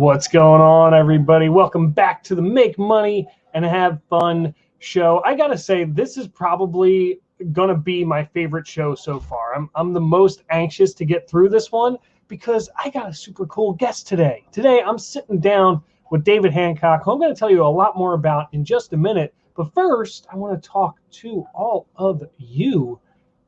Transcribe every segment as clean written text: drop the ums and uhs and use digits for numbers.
What's going on, everybody? Welcome back to the Make Money and Have Fun show. I gotta say, this is probably gonna be my favorite show so far. I'm the most anxious to get through this one because I got a super cool guest today. Today, I'm sitting down with David Hancock, who I'm gonna tell you a lot more about in just a minute. But first, I want to talk to all of you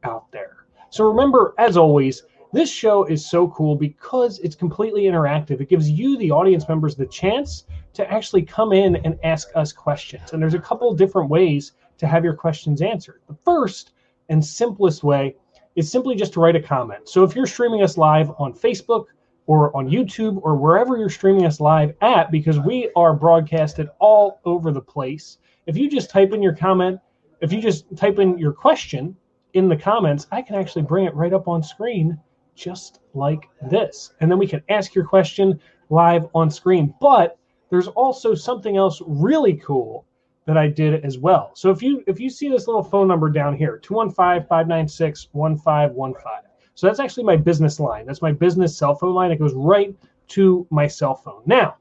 out there. So remember, as always, this show is so cool because it's completely interactive. It gives you, the audience members, the chance to actually come in and ask us questions. And there's a couple different ways to have your questions answered. The first and simplest way is simply just to write a comment. So if you're streaming us live on Facebook or on YouTube or wherever you're streaming us live at, because we are broadcasted all over the place, if you just type in your comment, if you just type in your question in the comments, I can actually bring it right up on screen just like this. And then we can ask your question live on screen. But there's also something else really cool that I did as well. So if you see this little phone number down here, 215-596-1515. So that's actually my business line. That's my business cell phone line. It goes right to my cell phone. Now,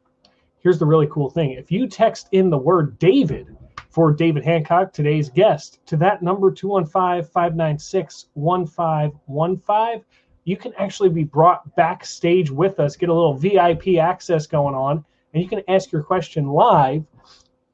here's the really cool thing. If you text in the word David for David Hancock, today's guest, to that number, 215-596-1515, you can actually be brought backstage with us, get a little VIP access going on, and you can ask your question live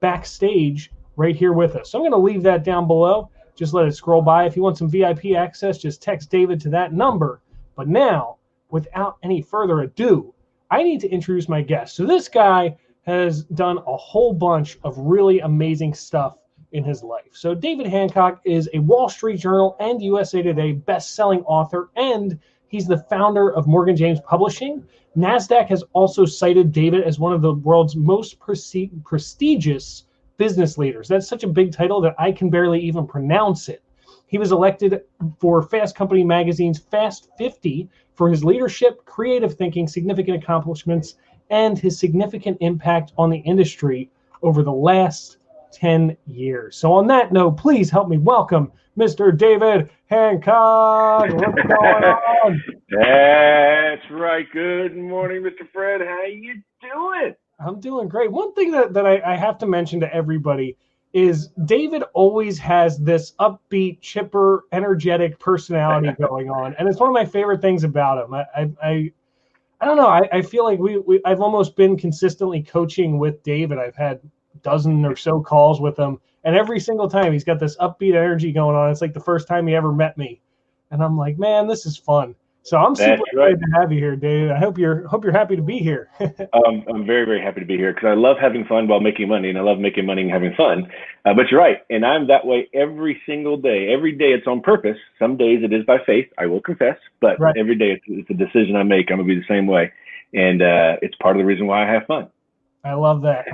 backstage right here with us. So I'm going to leave that down below. Just let it scroll by. If you want some VIP access, just text David to that number. But now, without any further ado, I need to introduce my guest. So this guy has done a whole bunch of really amazing stuff in his life. So David Hancock is a Wall Street Journal and USA Today best-selling author, and he's the founder of Morgan James Publishing. NASDAQ has also cited David as one of the world's most prestigious business leaders. That's such a big title that I can barely even pronounce it. He was elected for Fast Company magazine's Fast 50 for his leadership, creative thinking, significant accomplishments, and his significant impact on the industry over the last 10 years. So on that note, please help me welcome Mr. David Hancock. What's going on? That's right. Good morning, Mr. Fred. How you doing? I'm doing great. One thing that I have to mention to everybody is David always has this upbeat, chipper, energetic personality going on. And it's one of my favorite things about him. I don't know. I feel like I've almost been consistently coaching with David. I've had a dozen or so calls with him, and every single time he's got this upbeat energy going on. It's like the first time he ever met me, and I'm like, man, this is fun. So I'm super excited to have you here, David. I hope you're happy to be here. I'm very, very happy to be here because I love having fun while making money, and I love making money and having fun. But you're right, and I'm that way every single day. Every day it's on purpose. Some days it is by faith, I will confess, but every day it's a decision I make. I'm gonna be the same way, and it's part of the reason why I have fun. I love that.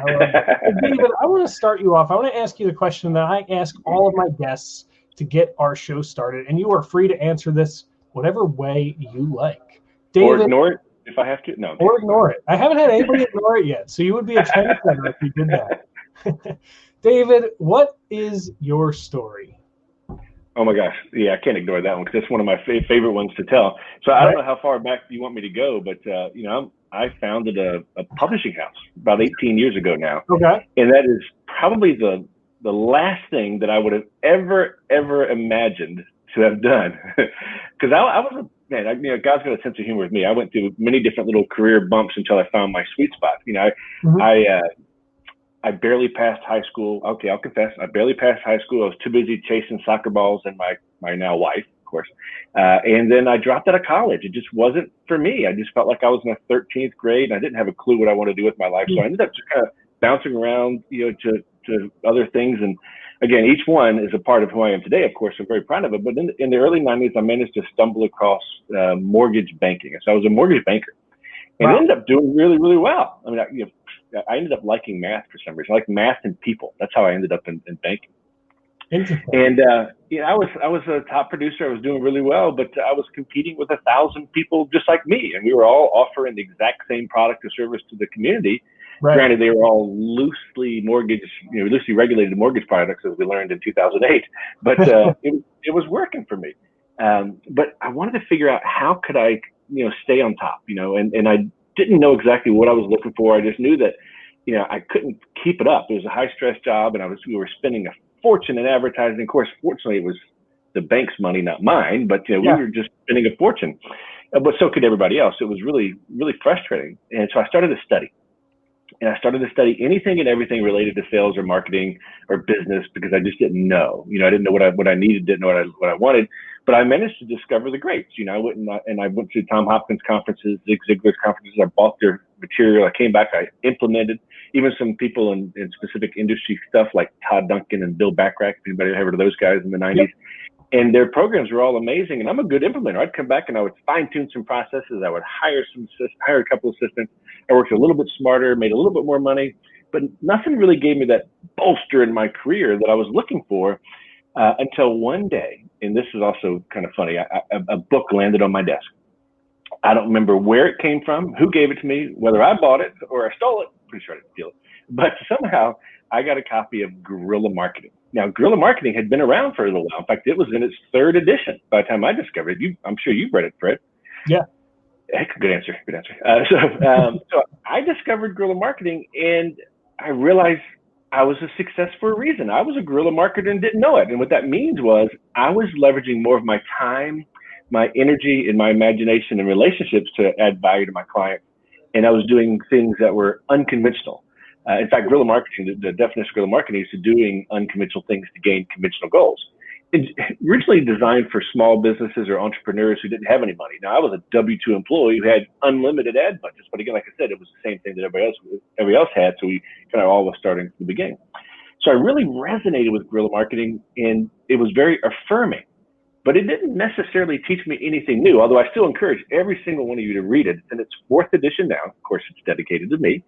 David, I want to start you off. I want to ask you the question that I ask all of my guests to get our show started, and you are free to answer this whatever way you like. David, or ignore it if I have to. No. Or ignore it. I haven't had anybody ignore it yet, so you would be a trendsetter if you did that. David, what is your story? Oh my gosh, yeah, I can't ignore that one because it's one of my favorite ones to tell. So I don't know how far back you want me to go, but I founded a publishing house about 18 years ago now. Okay. And that is probably the last thing that I would have ever imagined to have done. Because I was a man, God's got a sense of humor with me. I went through many different little career bumps until I found my sweet spot. I barely passed high school. Okay, I'll confess, I barely passed high school. I was too busy chasing soccer balls and my now wife, of course. And then I dropped out of college. It just wasn't for me. I just felt like I was in the 13th grade and I didn't have a clue what I wanted to do with my life. So I ended up just kind of bouncing around, to other things. And again, each one is a part of who I am today. Of course, I'm very proud of it. But in the early 90s, I managed to stumble across mortgage banking. So I was a mortgage banker and ended up doing really, really well. I mean, I ended up liking math for some reason. I like math and people. That's how I ended up in banking. Interesting. And I was a top producer. I was doing really well, but I was competing with 1,000 people just like me, and we were all offering the exact same product or service to the community. Right. Granted, they were all loosely regulated mortgage products, as we learned in 2008. But it was working for me. But I wanted to figure out how could I, stay on top, and didn't know exactly what I was looking for. I just knew that, you know, I couldn't keep it up. It was a high stress job, and we were spending a fortune in advertising. Of course, fortunately, it was the bank's money, not mine, but you know, we were just spending a fortune. But so could everybody else. It was really, really frustrating. And so I started to study. And I started to study anything and everything related to sales or marketing or business, because I just didn't know. You know, I didn't know what I needed, didn't know what I wanted. But I managed to discover the greats. You know, I went to Tom Hopkins conferences, Zig Ziglar's conferences. I bought their material. I came back. I implemented even some people in specific industry stuff like Todd Duncan and Bill Backrack. If anybody ever heard of those guys in the 90s. Yep. And their programs were all amazing. And I'm a good implementer. I'd come back and I would fine tune some processes. I would hire a couple of assistants. I worked a little bit smarter, made a little bit more money, but nothing really gave me that bolster in my career that I was looking for until one day. And this is also kind of funny. A book landed on my desk. I don't remember where it came from, who gave it to me, whether I bought it or I stole it. Pretty sure I didn't steal it. But somehow I got a copy of Guerrilla Marketing. Now, Guerrilla Marketing had been around for a little while. In fact, it was in its third edition by the time I discovered it. I'm sure you've read it, Fred. Yeah. Heck, good answer. Good answer. So I discovered Guerrilla Marketing, and I realized I was a success for a reason. I was a guerrilla marketer and didn't know it. And what that means was I was leveraging more of my time, my energy, and my imagination and relationships to add value to my clients. And I was doing things that were unconventional. In fact, guerrilla marketing, the definition of guerrilla marketing is to doing unconventional things to gain conventional goals. It's originally designed for small businesses or entrepreneurs who didn't have any money. Now, I was a W-2 employee who had unlimited ad budgets, but again, like I said, it was the same thing that everybody else had, so we kind of all was starting from the beginning. So I really resonated with guerrilla marketing, and it was very affirming, but it didn't necessarily teach me anything new, although I still encourage every single one of you to read it. It's in its fourth edition now. Of course, it's dedicated to me.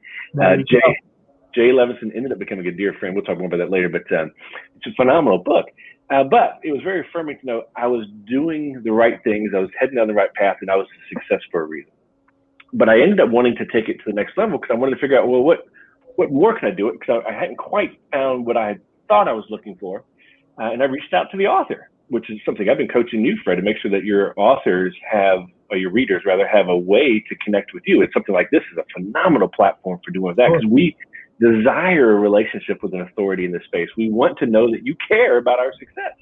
Jay Levinson ended up becoming a dear friend. We'll talk more about that later, but it's a phenomenal book. But it was very affirming to know I was doing the right things, I was heading down the right path, and I was a success for a reason. But I ended up wanting to take it to the next level because I wanted to figure out, well, what more can I do it? Because I hadn't quite found what I had thought I was looking for. And I reached out to the author, which is something I've been coaching you, Fred, to make sure that your authors have, or your readers rather, have a way to connect with you. And something like this is a phenomenal platform for doing that, because we desire a relationship with an authority in this space. We want to know that you care about our success.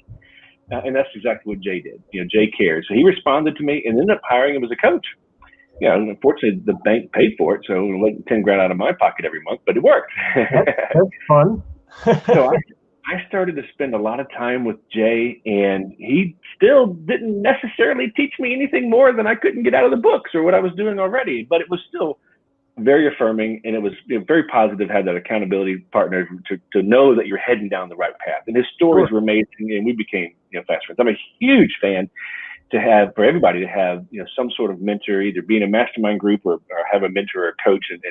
And that's exactly what Jay did. You know, Jay cared. So he responded to me and ended up hiring him as a coach. You know, unfortunately, the bank paid for it, so it wasn't 10 grand out of my pocket every month, but it worked. That's fun. So I started to spend a lot of time with Jay, and he still didn't necessarily teach me anything more than I couldn't get out of the books or what I was doing already, but it was still very affirming, and it was very positive, had that accountability partner to know that you're heading down the right path. And his stories were amazing, and we became fast friends. I'm a huge fan for everybody to have some sort of mentor, either be in a mastermind group or have a mentor or a coach and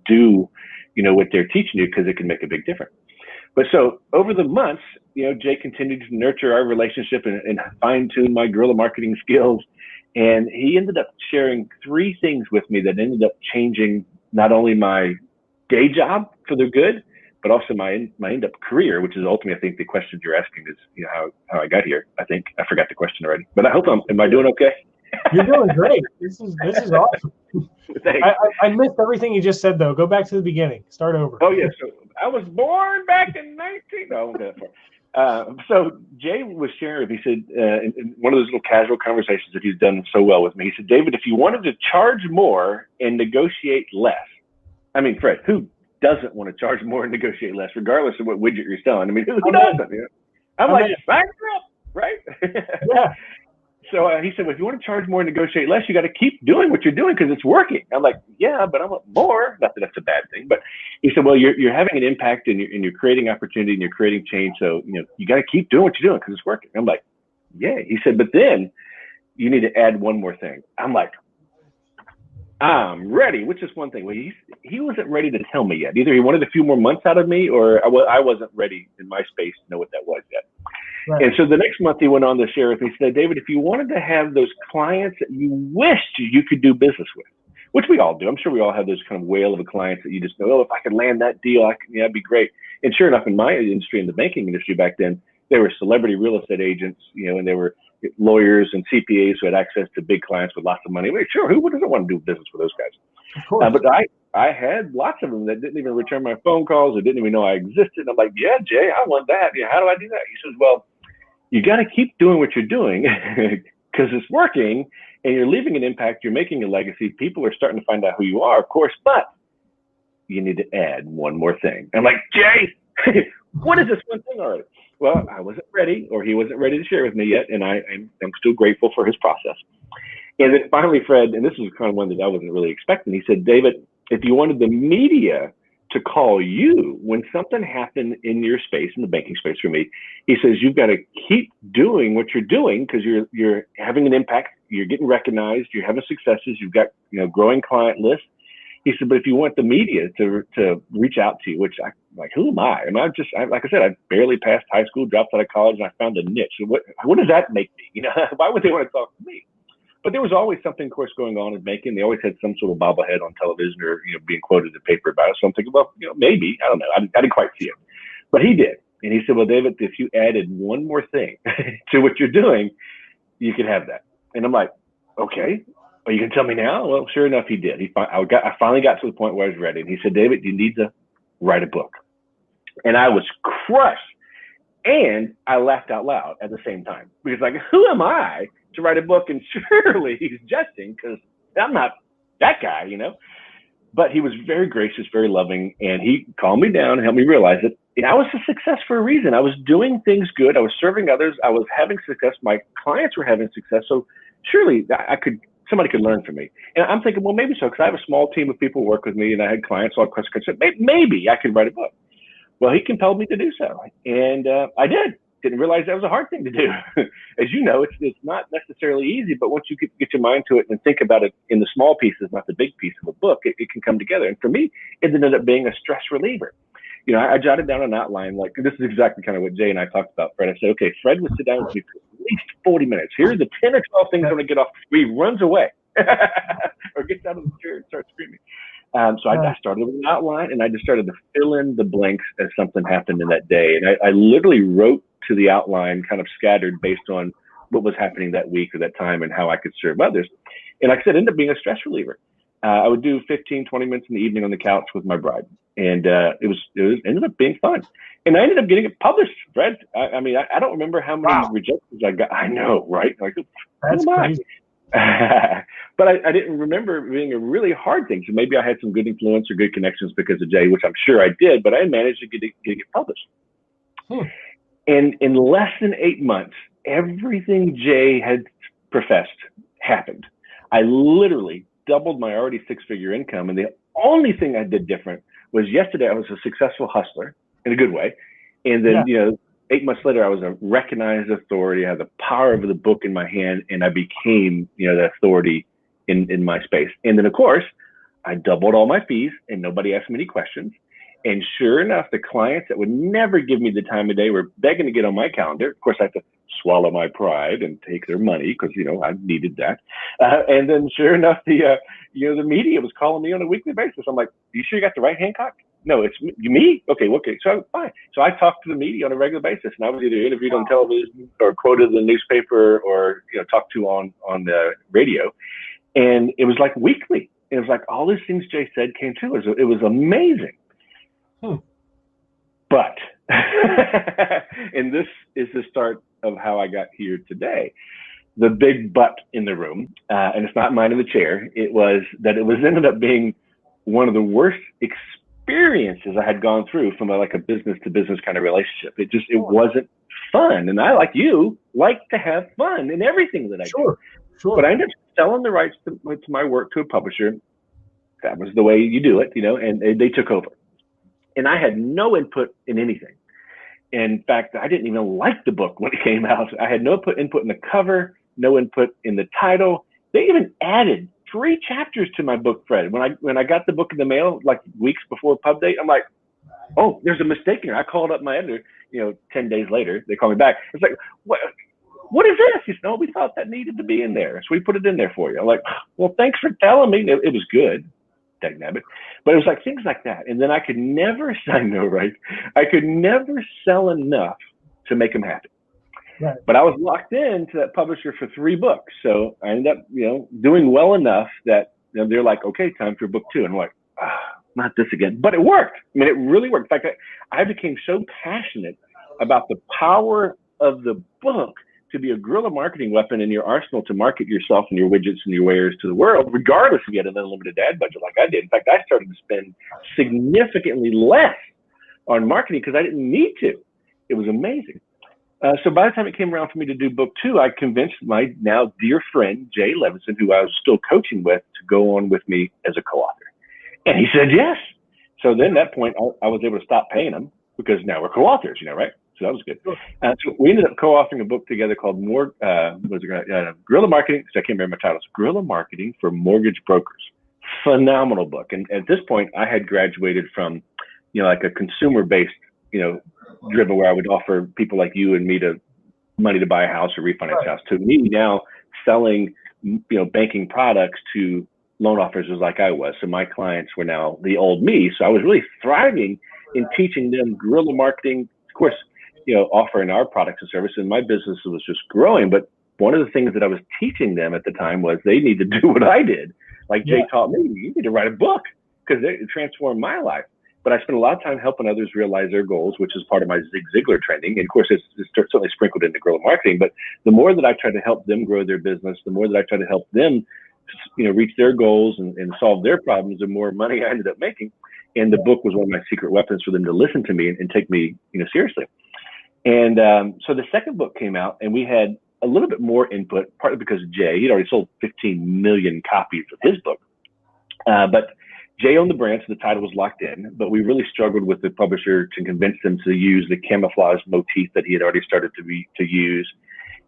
do what they're teaching you, because it can make a big difference. But so over the months, Jay continued to nurture our relationship and fine tune my guerrilla marketing skills. And he ended up sharing 3 things with me that ended up changing not only my day job for the good, but also my end up career, which is ultimately, I think, the question you're asking is, how I got here. I think I forgot the question already, but I hope am I doing okay? You're doing great. This is awesome. I missed everything you just said, though. Go back to the beginning. Start over. Oh, yeah. So I was born back in 19. No, I won't go that far. So Jay was sharing with me, he said, in one of those little casual conversations that he's done so well with me, he said, David, if you wanted to charge more and negotiate less, I mean, Fred, who doesn't want to charge more and negotiate less, regardless of what widget you're selling? I mean, who doesn't? I'm like, sign her up, right? Yeah. So he said, well, if you want to charge more and negotiate less, you got to keep doing what you're doing because it's working. I'm like, yeah, but I want more. Not that that's a bad thing, but he said, well, you're having an impact and you're creating opportunity and you're creating change. So, you got to keep doing what you're doing because it's working. I'm like, yeah. He said, but then you need to add one more thing. I'm like, I'm ready, which is one thing. Well, he wasn't ready to tell me yet. Either he wanted a few more months out of me or I wasn't ready in my space to know what that was yet. Right. And so the next month he went on to share with me, he said, David, if you wanted to have those clients that you wished you could do business with, which we all do. I'm sure we all have those kind of whale of a clients that you just know, oh, if I could land that deal, that'd be great. And sure enough, in my industry, in the banking industry back then, They were celebrity real estate agents, and they were lawyers and CPAs who had access to big clients with lots of money. Well, sure, who doesn't want to do business with those guys? Of course. But I had lots of them that didn't even return my phone calls or didn't even know I existed. And I'm like, yeah, Jay, I want that. Yeah, how do I do that? He says, well, you got to keep doing what you're doing because it's working and you're leaving an impact. You're making a legacy. People are starting to find out who you are, of course, but you need to add one more thing. I'm like, Jay, what is this one thing already? Well, I wasn't ready, or he wasn't ready to share with me yet, and I'm still grateful for his process. And then finally, Fred, and this is kind of one that I wasn't really expecting, he said, David, if you wanted the media to call you when something happened in your space, in the banking space for me, he says, you've got to keep doing what you're doing because you're having an impact, you're getting recognized, you're having successes, you've got growing client lists. He said, but if you want the media to reach out to you, which I'm like, who am I? And like I said, I barely passed high school, dropped out of college, and I found a niche. So what does that make me? Why would they want to talk to me? But there was always something, of course, going on in banking. They always had some sort of bobblehead on television or being quoted in the paper about it. So I'm thinking, well, maybe, I don't know. I didn't quite see it, but he did. And he said, well, David, if you added one more thing to what you're doing, you could have that. And I'm like, okay. Are you going to tell me now? Well, sure enough, he did. I finally got to the point where I was ready. And he said, David, you need to write a book. And I was crushed. And I laughed out loud at the same time. Because like, who am I to write a book? And surely he's jesting because I'm not that guy, But he was very gracious, very loving. And he calmed me down and helped me realize that I was a success for a reason. I was doing things good. I was serving others. I was having success. My clients were having success. So surely somebody could learn from me. And I'm thinking, well, maybe so, because I have a small team of people who work with me and I had clients all across the country. Maybe I could write a book. Well, he compelled me to do so. And I did. Didn't realize that was a hard thing to do. As you know, it's not necessarily easy, but once you get your mind to it and think about it in the small pieces, not the big piece of a book, it can come together. And for me, it ended up being a stress reliever. I jotted down an outline, like this is exactly kind of what Jay and I talked about, Fred. I said, okay, Fred would sit down with me for at least 40 minutes. Here are the 10 or 12 things I'm going to get off. He runs away or gets out of the chair and starts screaming. So I started with an outline and I just started to fill in the blanks as something happened in that day. And I literally wrote to the outline kind of scattered based on what was happening that week or that time and how I could serve others. And like I said, it ended up being a stress reliever. I would do 15, 20 minutes in the evening on the couch with my bride. And it ended up being fun. And I ended up getting it published, Fred. I mean, I don't remember how many rejections I got. I know, right? Like, that's crazy. But I didn't remember it being a really hard thing. So maybe I had some good influence or good connections because of Jay, which I'm sure I did, but I managed to get it published. And in less than 8 months, everything Jay had professed happened. I literally doubled my already 6-figure income. And the only thing I did different was yesterday I was a successful hustler in a good way. And then, 8 months later, I was a recognized authority. I had the power of the book in my hand, and I became, the authority in my space. And then, of course, I doubled all my fees, and nobody asked me any questions. And sure enough, the clients that would never give me the time of day were begging to get on my calendar. Of course, I had to swallow my pride and take their money because, I needed that. And then sure enough, the media was calling me on a weekly basis. I'm like, you sure you got the right Hancock? No, it's me? Okay. So fine. So I talked to the media on a regular basis, and I was either interviewed on television or quoted in the newspaper or, talked to on the radio. And it was like weekly. It was like all these things Jay said came true. It was amazing. But, and this is the start of how I got here today. The big but in the room, and it's not mine in the chair. It was that it ended up being one of the worst experiences I had gone through from a business to business kind of relationship. It wasn't fun. And I, like you, like to have fun in everything that I do. Sure. But I ended up selling the rights to my work to a publisher. That was the way you do it, and they took over. And I had no input in anything. In fact, I didn't even like the book when it came out. I had no input in the cover, no input in the title. They even added 3 chapters to my book, Fred. When I got the book in the mail, like weeks before pub date, I'm like, oh, there's a mistake here. I called up my editor, 10 days later. They called me back. It's like, what is this? He said, no, we thought that needed to be in there. So we put it in there for you. I'm like, well, thanks for telling me. It was good. But it was like things like that. And then I could never, I know, right? I could never sell enough to make them happy. Right. But I was locked into that publisher for 3 books. So I ended up, doing well enough that they're like, okay, time for book 2. And I'm like, not this again. But it worked. I mean, it really worked. In fact, I became so passionate about the power of the book to be a guerrilla marketing weapon in your arsenal to market yourself and your widgets and your wares to the world, regardless if you had an unlimited ad budget like I did. In fact, I started to spend significantly less on marketing because I didn't need to. It was amazing. So by the time it came around for me to do book 2, I convinced my now dear friend, Jay Levinson, who I was still coaching with, to go on with me as a co-author. And he said yes. So then at that point, I was able to stop paying him because now we're co-authors, right? So that was good. So we ended up co-authoring a book together called Guerrilla Marketing. I can't remember my title. It's Guerrilla Marketing for Mortgage Brokers. Phenomenal book. And at this point, I had graduated from, like a consumer-based, driven where I would offer people like you and me money to buy a house or refinance a house, to me now selling, banking products to loan officers like I was. So my clients were now the old me. So I was really thriving in teaching them guerrilla marketing, of course, offering our products and services. And my business was just growing. But one of the things that I was teaching them at the time was they need to do what I did. Like Jay taught me, you need to write a book because it transformed my life. But I spent a lot of time helping others realize their goals, which is part of my Zig Ziglar training. And of course, it's certainly sprinkled into guerrilla marketing. But the more that I tried to help them grow their business, the more that I tried to help them, reach their goals and solve their problems, the more money I ended up making. And the book was one of my secret weapons for them to listen to me and take me, seriously. And so the second book came out, and we had a little bit more input, partly because Jay, he'd already sold 15 million copies of his book. But Jay owned the brand, so the title was locked in, but we really struggled with the publisher to convince them to use the camouflage motif that he had already started to use.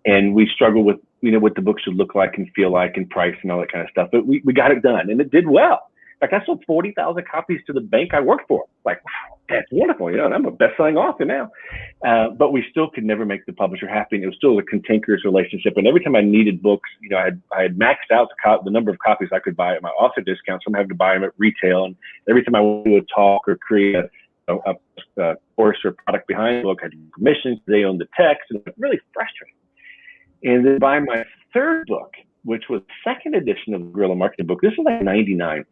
And we struggled with, what the book should look like and feel like and price and all that kind of stuff. But we got it done, and it did well. In fact, I sold 40,000 copies to the bank I worked for. Like, wow, that's wonderful. And I'm a best-selling author now. But we still could never make the publisher happy. And it was still a cantankerous relationship. And every time I needed books, I had maxed out the number of copies I could buy at my author discount. So I'm having to buy them at retail. And every time I wanted to do a talk or create a course or product behind the book, I had to get permissions. They owned the text. And it was really frustrating. And then by my third book, which was second edition of the Guerrilla Marketing book, this was like 99.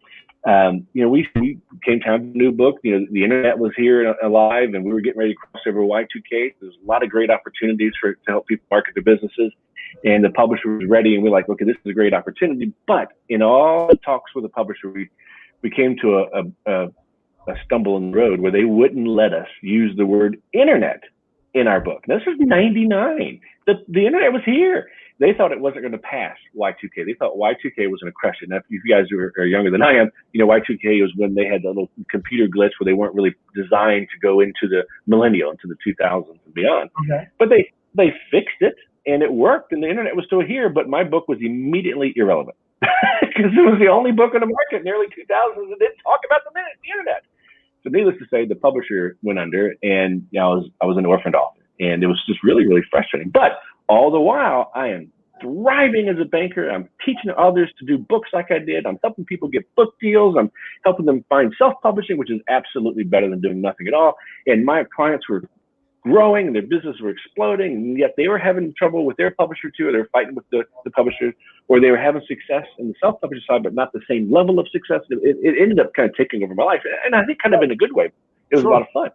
We came time to a new book. The internet was here and alive, and we were getting ready to cross over Y2K. There's a lot of great opportunities to help people market their businesses, and the publisher was ready. And we're like, okay, this is a great opportunity. But in all the talks with the publisher, we came to a stumble in the road where they wouldn't let us use the word internet in our book. Now, this was 99. The internet was here. They thought it wasn't going to pass Y2K. They thought Y2K was going to crush it. Now, if you guys are younger than I am, Y2K was when they had the little computer glitch where they weren't really designed to go into the millennial, into the 2000s and beyond. Okay. But they fixed it, and it worked, and the internet was still here, but my book was immediately irrelevant because it was the only book on the market in the early 2000s that didn't talk about the internet. So needless to say, the publisher went under, and I was an orphaned author, and it was just really, really frustrating. But all the while, I am thriving as a banker. I'm teaching others to do books like I did. I'm helping people get book deals. I'm helping them find self-publishing, which is absolutely better than doing nothing at all. And my clients were growing, and their business were exploding, and yet they were having trouble with their publisher too, or they were fighting with the publisher, or they were having success in the self-publisher side, but not the same level of success. It ended up kind of taking over my life, and I think kind of in a good way. It was a lot of fun.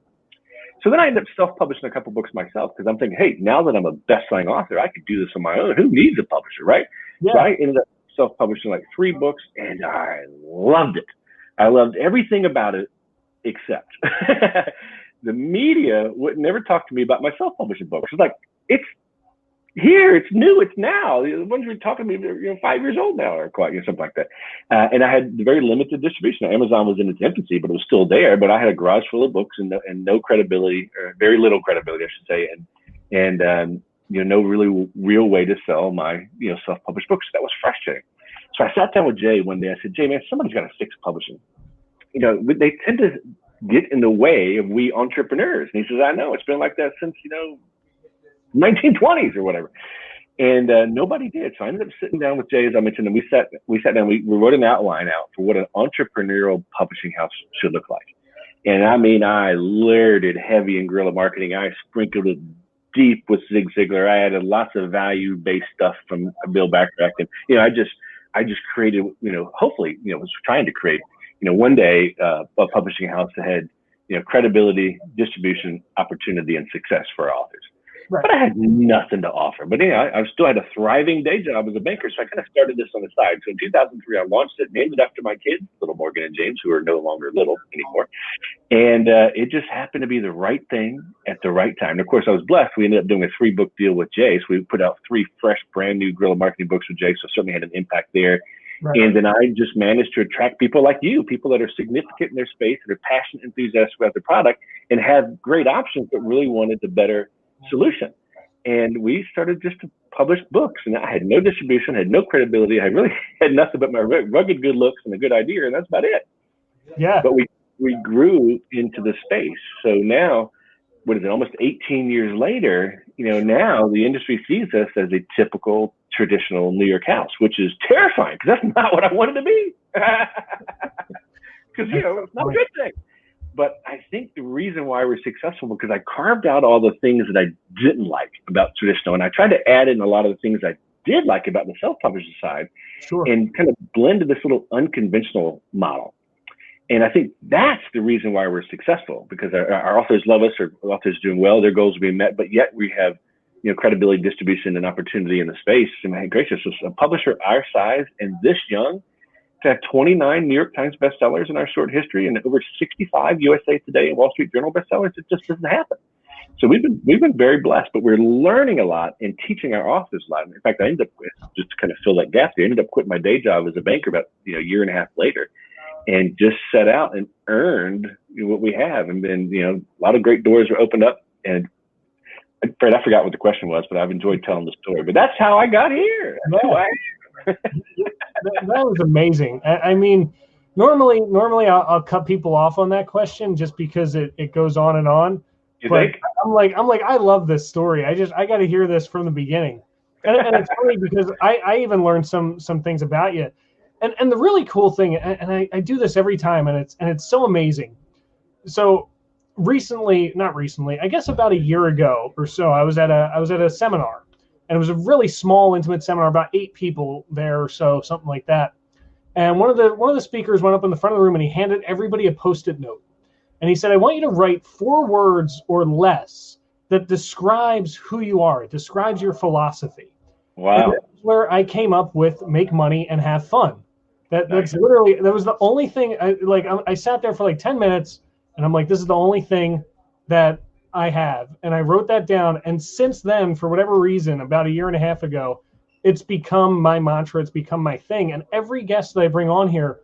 So then I ended up self-publishing a couple books myself because I'm thinking, hey, now that I'm a best-selling author, I could do this on my own. Who needs a publisher, right? Yeah. So I ended up self-publishing like 3 books, and I loved it. I loved everything about it except the media would never talk to me about my self-publishing books. It's like, it's here, it's new, it's now. The ones who are talking to me, they're 5 years old now, or quite, something like that. And I had very limited distribution. Amazon was in its infancy, but it was still there. But I had a garage full of books and no credibility, or very little credibility, I should say, and no really real way to sell my self-published books. That was frustrating. So I sat down with Jay one day. I said, Jay, man, somebody's got to fix publishing. They tend to get in the way of we entrepreneurs. And he says, I know, it's been like that since 1920s or whatever. And nobody did. So I ended up sitting down with Jay, as I mentioned, and we sat down, we wrote an outline out for what an entrepreneurial publishing house should look like. And I mean, I layered it heavy in guerrilla marketing. I sprinkled it deep with Zig Ziglar. I added lots of value-based stuff from Bill Bacharach, and I just created, hopefully, was trying to create, one day a publishing house that had, credibility, distribution, opportunity, and success for our authors. Right. But I had nothing to offer. But I still had a thriving day job as a banker, so I kind of started this on the side. So in 2003, I launched it, named it after my kids, Little Morgan and James, who are no longer little anymore. And it just happened to be the right thing at the right time. And of course, I was blessed. We ended up doing a 3-book deal with Jay. So we put out 3 fresh, brand new guerrilla marketing books with Jay. So certainly had an impact there. Right. And then I just managed to attract people like you, people that are significant in their space, that are passionate, enthusiastic about the product, and have great options, but really wanted the better solution. And we started just to publish books, and I had no distribution, had no credibility. I really had nothing but my rugged good looks and a good idea, and that's about it. Yeah. But we grew into the space. So now, what is it, almost 18 years later, now the industry sees us as a typical traditional New York house, which is terrifying because that's not what I wanted to be. Because, it's not a good thing. But I think the reason why we're successful because I carved out all the things that I didn't like about traditional, and I tried to add in a lot of the things I did like about the self-publishing side, sure, and kind of blended this little unconventional model. And I think that's the reason why we're successful, because our authors love us, our authors doing well, their goals are being met, but yet we have credibility, distribution, and opportunity in the space. And my gracious, a publisher our size and this young, to have 29 New York Times bestsellers in our short history and over 65 USA Today and Wall Street Journal bestsellers, it just doesn't happen. So we've been very blessed, but we're learning a lot and teaching our authors a lot. In fact, I ended up, just to kind of fill that gap there, I ended up quitting my day job as a banker about a year and a half later, and just set out and earned what we have. And then a lot of great doors were opened up. And Fred, I forgot what the question was, but I've enjoyed telling the story. But that's how I got here. That's who I am. That was amazing. I mean, normally I'll cut people off on that question just because it goes on and on. You think? I'm like I love this story. I got to hear this from the beginning. And it's funny because I even learned some things about you. And the really cool thing, and I do this every time, and it's so amazing. So not recently, I guess about a year ago or so, I was at a seminar. And it was a really small, intimate seminar, about 8 people there or so, something like that. And one of the speakers went up in the front of the room and he handed everybody a Post-it note. And he said, I want you to write 4 words or less that describes who you are. It describes your philosophy. Wow. And that's where I came up with make money and have fun. That's literally, that was the only thing. I sat there for like 10 minutes and I'm like, this is the only thing that I have. And I wrote that down. And since then, for whatever reason, about a year and a half ago, it's become my mantra. It's become my thing. And every guest that I bring on here,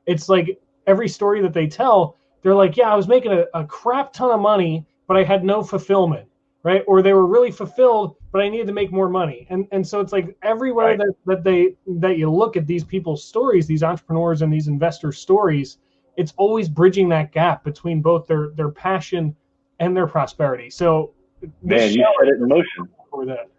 it's like every story that they tell, they're like, yeah, I was making a crap ton of money, but I had no fulfillment, right? Or they were really fulfilled, but I needed to make more money. And so it's like everywhere that you look at these people's stories, these entrepreneurs and these investors' stories, it's always bridging that gap between both their passion and their prosperity. So man, you set it in motion. For that.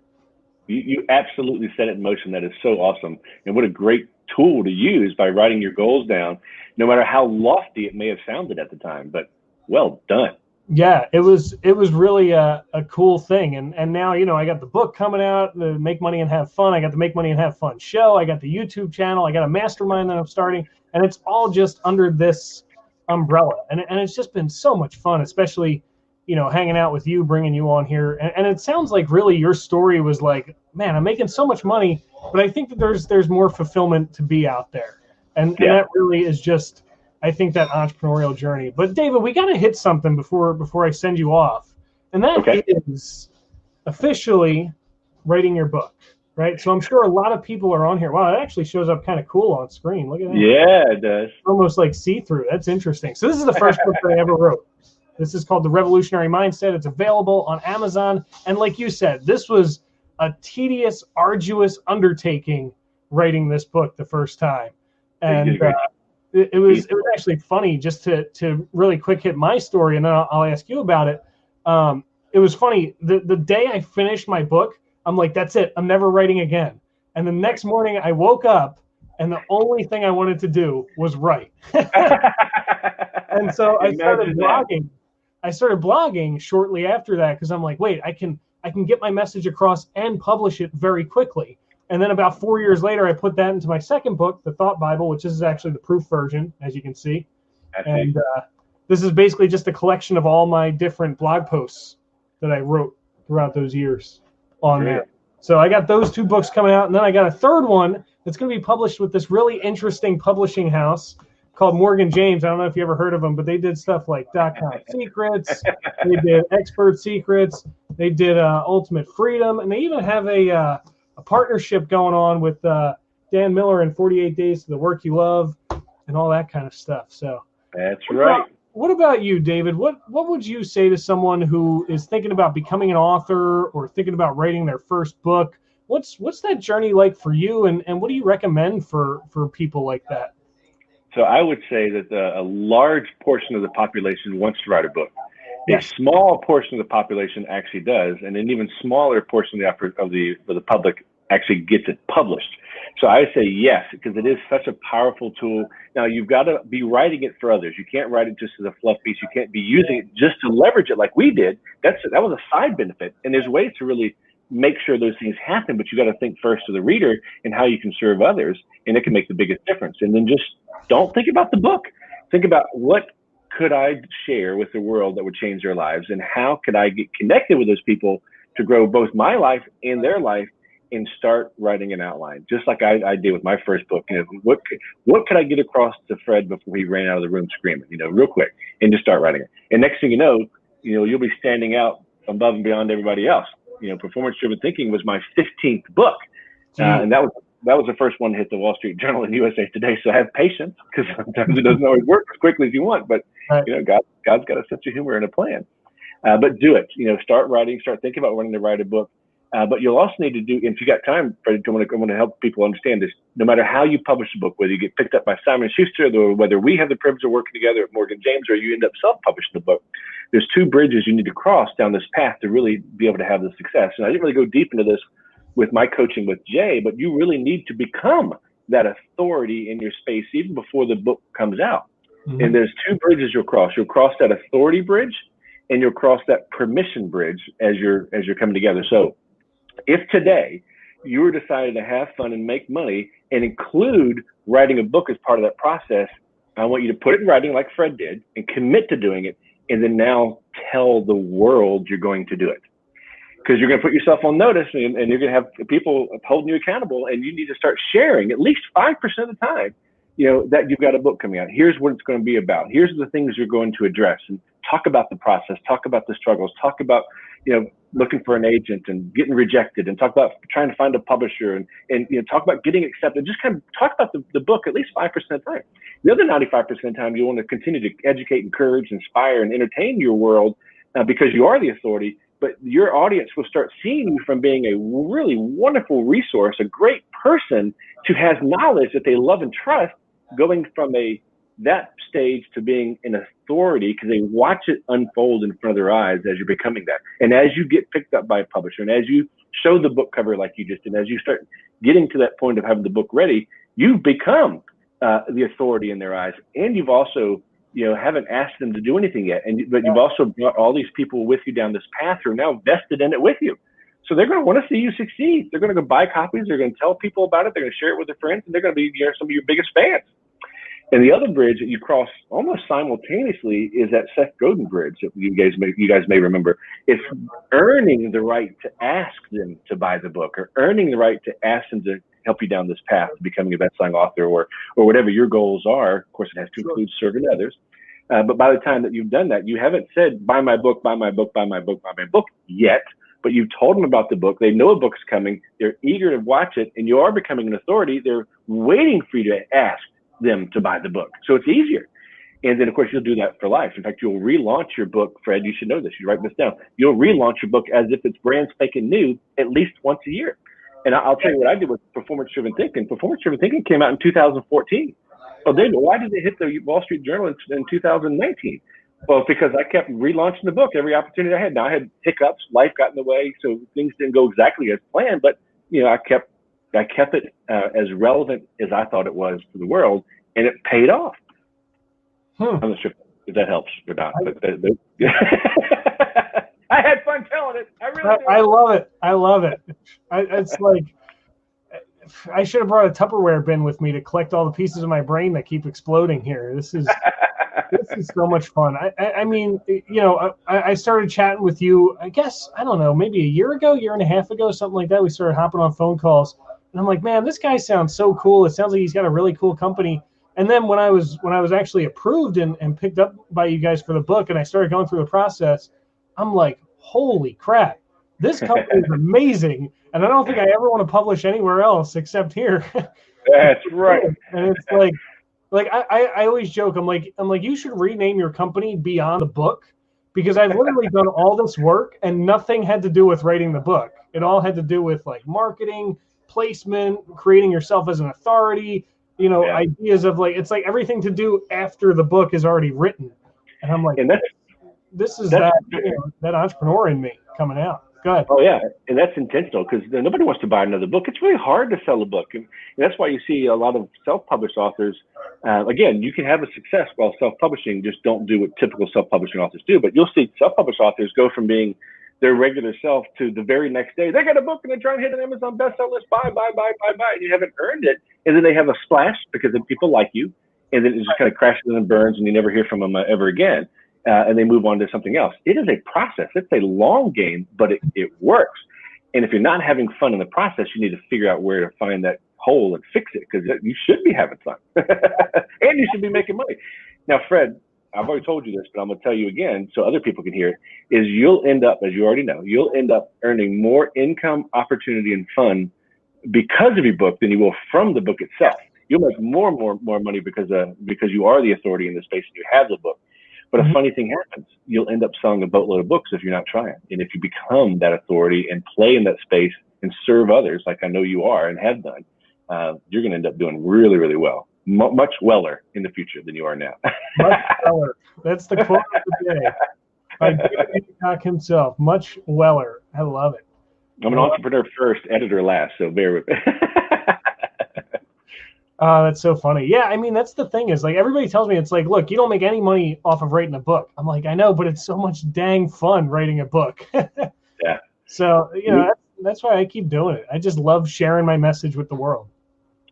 You absolutely set it in motion. That is so awesome. And what a great tool to use by writing your goals down, no matter how lofty it may have sounded at the time, but well done. Yeah, it was really a cool thing. And now, I got the book coming out, the Make Money and Have Fun. I got the Make Money and Have Fun show. I got the YouTube channel. I got a mastermind that I'm starting. And it's all just under this umbrella. And it's just been so much fun, especially, hanging out with you, bringing you on here. And it sounds like really your story was like, man, I'm making so much money, but I think that there's more fulfillment to be out there. And that really is just, I think, that entrepreneurial journey. But David, we got to hit something before I send you off. And that is officially writing your book, right? So I'm sure a lot of people are on here. Wow, it actually shows up kind of cool on screen. Look at that. Yeah, it does. Almost like see-through. That's interesting. So this is the first book that I ever wrote. This is called The Revolutionary Mindset. It's available on Amazon. And like you said, this was a tedious, arduous undertaking writing this book the first time. And it was actually funny just to really quick hit my story, and then I'll ask you about it. It was funny. The day I finished my book, I'm like, that's it. I'm never writing again. And the next morning I woke up and the only thing I wanted to do was write. And so I started blogging shortly after that because I'm like, wait, I can I can get my message across and publish it very quickly. And then about 4 years later, I put that into my second book, The Thought Bible, which is actually the proof version, as you can see. And this is basically just a collection of all my different blog posts that I wrote throughout those years on there. So I got those 2 books coming out, and then I got a third one that's going to be published with this really interesting publishing house called Morgan James. I don't know if you ever heard of them, but they did stuff like .com Secrets, they did Expert Secrets, they did Ultimate Freedom, and they even have a partnership going on with Dan Miller and 48 Days to the Work You Love and all that kind of stuff. So that's right. What about you, David? What would you say to someone who is thinking about becoming an author or thinking about writing their first book? What's that journey like for you, and what do you recommend for people like that? So I would say that a large portion of the population wants to write a book. A small portion of the population actually does, and an even smaller portion of the public actually gets it published. So I say yes, because it is such a powerful tool. Now, you've got to be writing it for others. You can't write it just as a fluff piece. You can't be using it just to leverage it like we did. That was a side benefit. And there's ways to really make sure those things happen, but you got to think first to the reader and how you can serve others, and it can make the biggest difference. And then just don't think about the book. Think about what could I share with the world that would change their lives, and how could I get connected with those people to grow both my life and their life, and start writing an outline, just like I did with my first book. What could I get across to Fred before he ran out of the room screaming, real quick, and just start writing it. And next thing you know, you'll be standing out above and beyond everybody else. Performance-driven thinking was my 15th book, and that was the first one to hit the Wall Street Journal and USA Today. So have patience, because sometimes it doesn't always work as quickly as you want. But God's got a sense of humor and a plan. But do it. Start writing. Start thinking about wanting to write a book. But you'll also need to do, if you got time, Fred, I want to help people understand this. No matter how you publish a book, whether you get picked up by Simon & Schuster, or whether we have the privilege of working together at Morgan James, or you end up self-publishing the book, there's 2 bridges you need to cross down this path to really be able to have the success. And I didn't really go deep into this with my coaching with Jay, but you really need to become that authority in your space even before the book comes out. Mm-hmm. And there's 2 bridges you'll cross. You'll cross that authority bridge, and you'll cross that permission bridge as you're coming together. So if today you were decided to have fun and make money and include writing a book as part of that process, I want you to put it in writing like Fred did and commit to doing it, and then now tell the world you're going to do it. Because you're going to put yourself on notice, and you're going to have people holding you accountable, and you need to start sharing at least 5% of the time, that you've got a book coming out. Here's what it's going to be about. Here's the things you're going to address, and talk about the process, talk about the struggles, talk about, looking for an agent and getting rejected, and talk about trying to find a publisher, and talk about getting accepted. Just kind of talk about the book at least 5% of the time. The other 95% of the time, you want to continue to educate, encourage, inspire, and entertain your world, because you are the authority. But your audience will start seeing you from being a really wonderful resource, a great person who has knowledge that they love and trust, going from that stage to being an authority, because they watch it unfold in front of their eyes as you're becoming that. And as you get picked up by a publisher, and as you show the book cover like you just did, as you start getting to that point of having the book ready, you've become the authority in their eyes. And you've also, haven't asked them to do anything yet. But you've also brought all these people with you down this path who are now vested in it with you. So they're going to want to see you succeed. They're going to go buy copies. They're going to tell people about it. They're going to share it with their friends, and they're going to be some of your biggest fans. And the other bridge that you cross almost simultaneously is that Seth Godin bridge that you guys may remember. It's earning the right to ask them to buy the book, or earning the right to ask them to help you down this path to becoming a best-selling author, or whatever your goals are. Of course, it has to include serving others. But by the time that you've done that, you haven't said, buy my book, buy my book, buy my book, buy my book yet. But you've told them about the book. They know a book's coming. They're eager to watch it, and you are becoming an authority. They're waiting for you to ask them to buy the book. So it's easier. And then, of course, you'll do that for life. In fact, you'll relaunch your book, Fred. You should know this. You write this down. You'll relaunch your book as if it's brand spanking new at least once a year. And I'll tell you what I did with performance-driven thinking. Performance-driven thinking came out in 2014. Well, David, why did it hit the Wall Street Journal in 2019? Well, because I kept relaunching the book every opportunity I had. Now, I had hiccups. Life got in the way, so things didn't go exactly as planned. But, I kept it as relevant as I thought it was to the world, and it paid off. I'm not sure if that helps or not. I had fun telling it. I really did. I love it. I love it. It's like I should have brought a Tupperware bin with me to collect all the pieces of my brain that keep exploding here. This is so much fun. I mean, you know, I started chatting with you, I guess, I don't know, maybe a year and a half ago, something like that. We started hopping on phone calls. And I'm like, man, this guy sounds so cool. It sounds like he's got a really cool company. And then when I was actually approved and picked up by you guys for the book and I started going through the process, I'm like, holy crap, this company is amazing. And I don't think I ever want to publish anywhere else except here. That's right. And it's like I always joke, I'm like, you should rename your company Beyond the Book, because I've literally done all this work and nothing had to do with writing the book. It all had to do with like marketing, placement, creating yourself as an authority, you know, ideas of like, it's like everything to do after the book is already written. And I'm like, and this is that, you know, that entrepreneur in me coming out. Go ahead. Oh, yeah. And that's intentional because nobody wants to buy another book. It's really hard to sell a book. And that's why you see a lot of self-published authors. Again, you can have a success while self-publishing. Just don't do what typical self-publishing authors do. But you'll see self-published authors go from being their regular self to the very next day, they got a book and they're trying to hit an Amazon bestseller list. Buy. And you haven't earned it. And then they have a splash because then people like you. And then it just kind of crashes and burns and you never hear from them ever again. And they move on to something else. It is a process. It's a long game, but it works. And if you're not having fun in the process, you need to figure out where to find that hole and fix it, because you should be having fun and you should be making money. Now, Fred, I've already told you this, but I'm going to tell you again so other people can hear it, is you'll end up, as you already know, you'll end up earning more income, opportunity, and fun because of your book than you will from the book itself. You'll make more money because you are the authority in the space and you have the book. But a funny thing happens. You'll end up selling a boatload of books if you're not trying. And if you become that authority and play in that space and serve others, like I know you are and have done, you're going to end up doing really, really well. Much weller in the future than you are now. Much weller. That's the quote of the day by David Hancock himself. Much weller. I love it. I'm an entrepreneur first, editor last, so bear with me. Oh, that's so funny. Yeah, I mean, that's the thing is, like, everybody tells me, it's like, look, you don't make any money off of writing a book. I'm like, I know, but it's so much dang fun writing a book. Yeah. So, you know, that's why I keep doing it. I just love sharing my message with the world.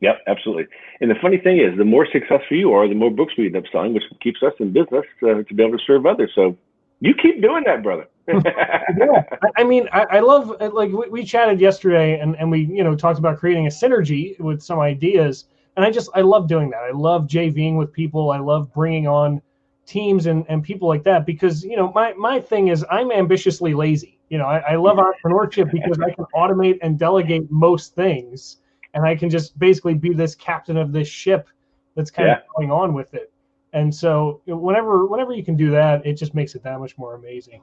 Yep, absolutely. And the funny thing is, the more successful you are, the more books we end up selling, which keeps us in business to be able to serve others. So you keep doing that, brother. Yeah, I mean, I love, like, we chatted yesterday and we, you know, talked about creating a synergy with some ideas. And I love doing that. I love JVing with people. I love bringing on teams and people like that because, you know, my thing is I'm ambitiously lazy. You know, I love entrepreneurship because I can automate and delegate most things. And I can just basically be this captain of this ship that's kind of going on with it. And so whenever you can do that, it just makes it that much more amazing.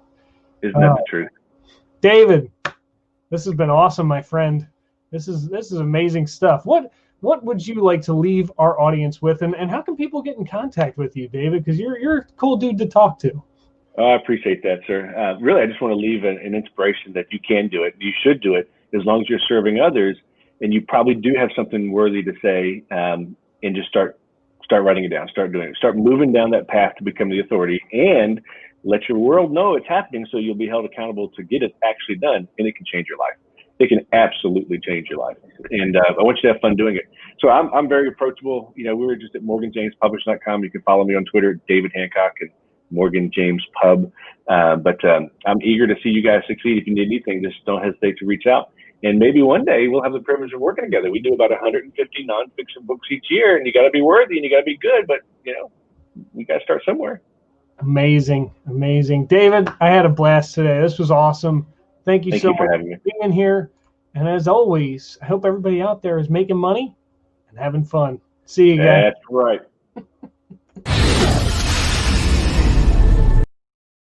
Isn't that the truth? David, this has been awesome, my friend. This is amazing stuff. What would you like to leave our audience with, and how can people get in contact with you, David? Because you're a cool dude to talk to. Oh, I appreciate that, sir. Really, I just want to leave an inspiration that you can do it. You should do it as long as you're serving others, and you probably do have something worthy to say, and just start writing it down, start doing it, start moving down that path to become the authority, and let your world know it's happening so you'll be held accountable to get it actually done, and it can change your life. It can absolutely change your life. And I want you to have fun doing it. So I'm very approachable. You know, we were just at morganjamespublishing.com. You can follow me on Twitter, David Hancock and Morgan James Pub. But I'm eager to see you guys succeed. If you need anything, just don't hesitate to reach out. And maybe one day we'll have the privilege of working together. We do about 150 nonfiction books each year, and you got to be worthy and you got to be good. But, you know, we got to start somewhere. Amazing. David, I had a blast today. This was awesome. Thank you so much for being here. And as always, I hope everybody out there is making money and having fun. See you guys. That's right.